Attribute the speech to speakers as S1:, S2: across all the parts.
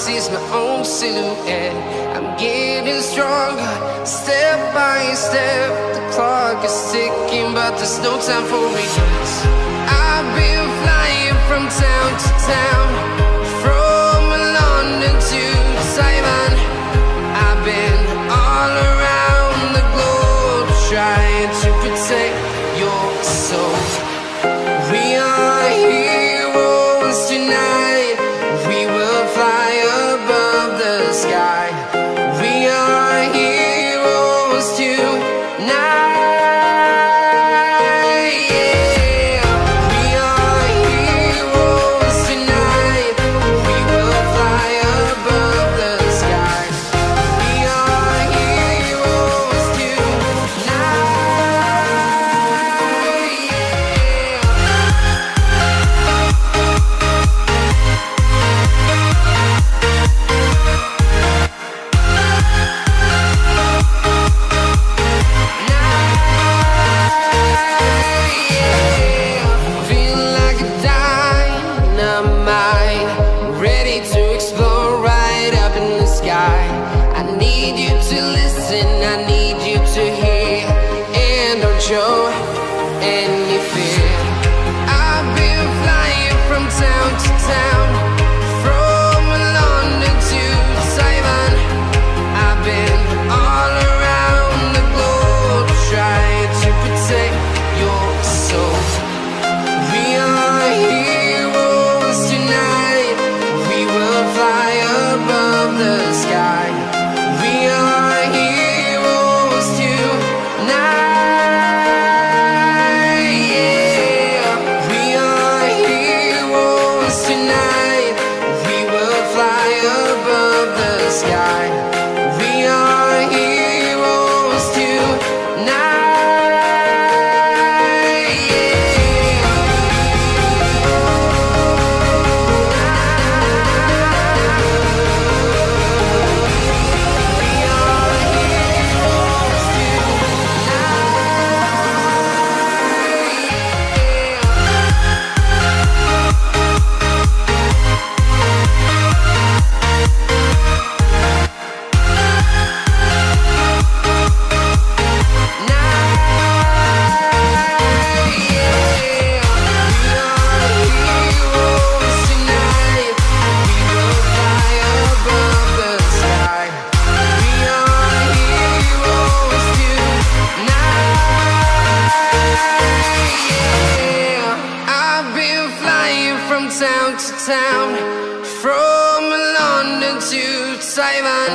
S1: sees my own silhouette. I'm getting stronger, step by step. The clock is ticking, but there's no time for regrets. I've been flying from town to town, from London to Taiwan. I've been all around the globe, trying to protect your soul. We are heroes tonight. We will fly above the sky. We are heroes tonight. Show any fear. I've been flying from town to town, from London to Taiwan. I've been all around the globe, trying to protect your soul. We are heroes tonight. We will fly above the sky. We are heroes tonight. Town to town, from London to Taiwan.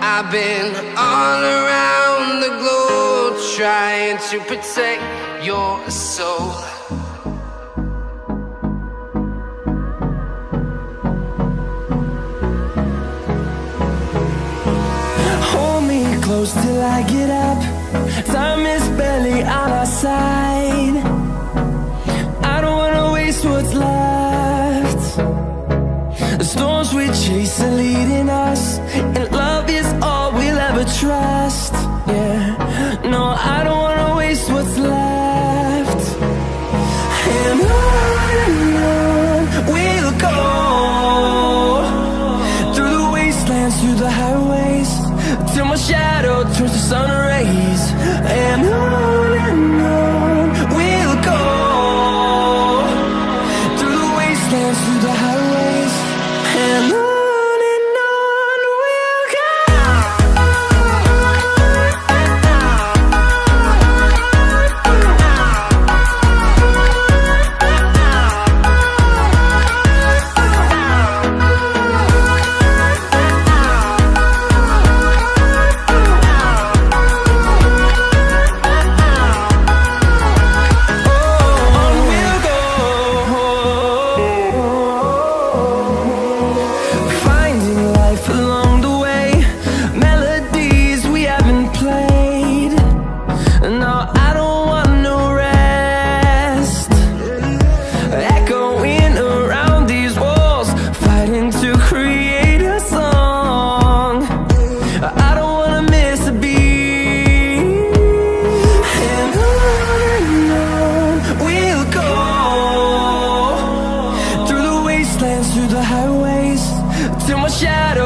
S1: I've been all around the globe, trying to protect your soul.
S2: Hold me close till I get up. Time is barely on our side. I don't wanna waste what's left. The storms we chase are leading us, and love is all we'll ever trust. Yeah, no, I don't wanna waste what's left. And on we'll go, through the wastelands, through the highways, till my shadow turns to sun rays. And on we'll go, through the wastelands, through the highways, and on.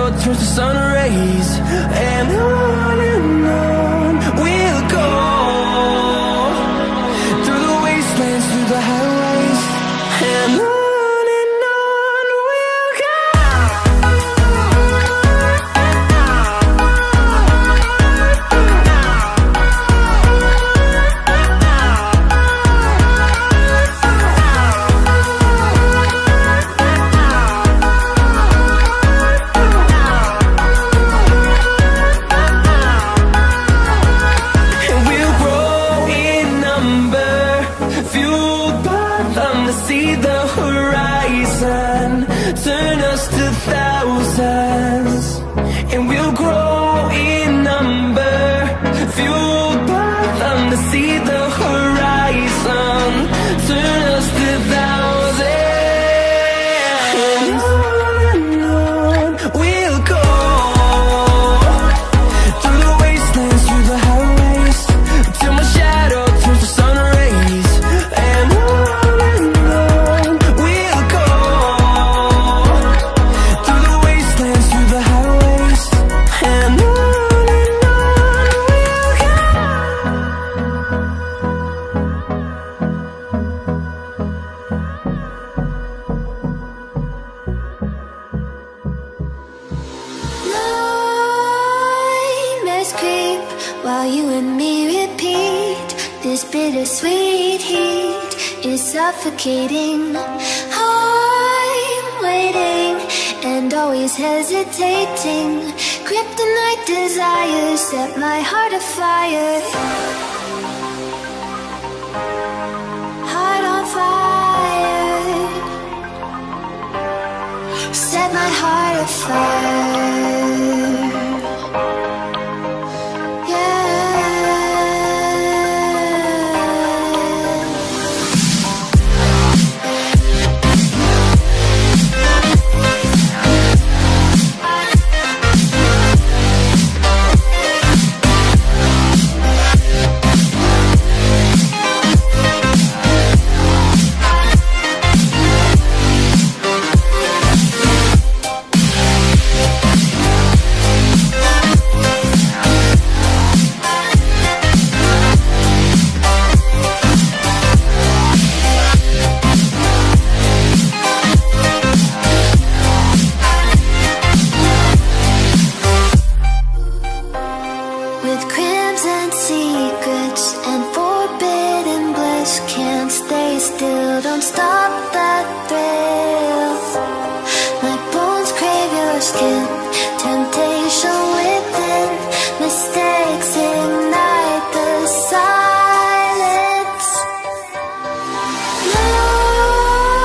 S2: shadow turns to sun rays. And on we'll go, through the wastelands, through the highways. And on we'll go. See the horizon turn us to thousands, and we'll grow in number, fueled by them to see the horizon turn us to thousands. And on we'll go, through the wastelands, through the highways, till my shadow turns to sun rays. And while you and me repeat, this bittersweet heat is suffocating. I'm waiting and always hesitating. Kryptonite desires set my heart afire. Heart on fire, set my heart afire. Don't stop that thrill. My bones crave your skin. Temptation within. Mistakes ignite the silence.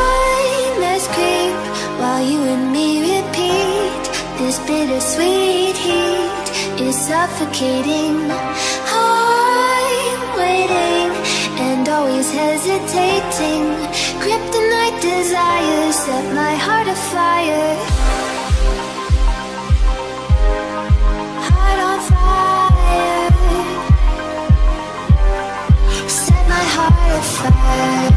S2: Nightmares creep while you and me repeat. This bittersweet heat is suffocating. I'm waiting and always hesitating. Kryptonite desires set my heart afire. Heart on fire, set my heart afire.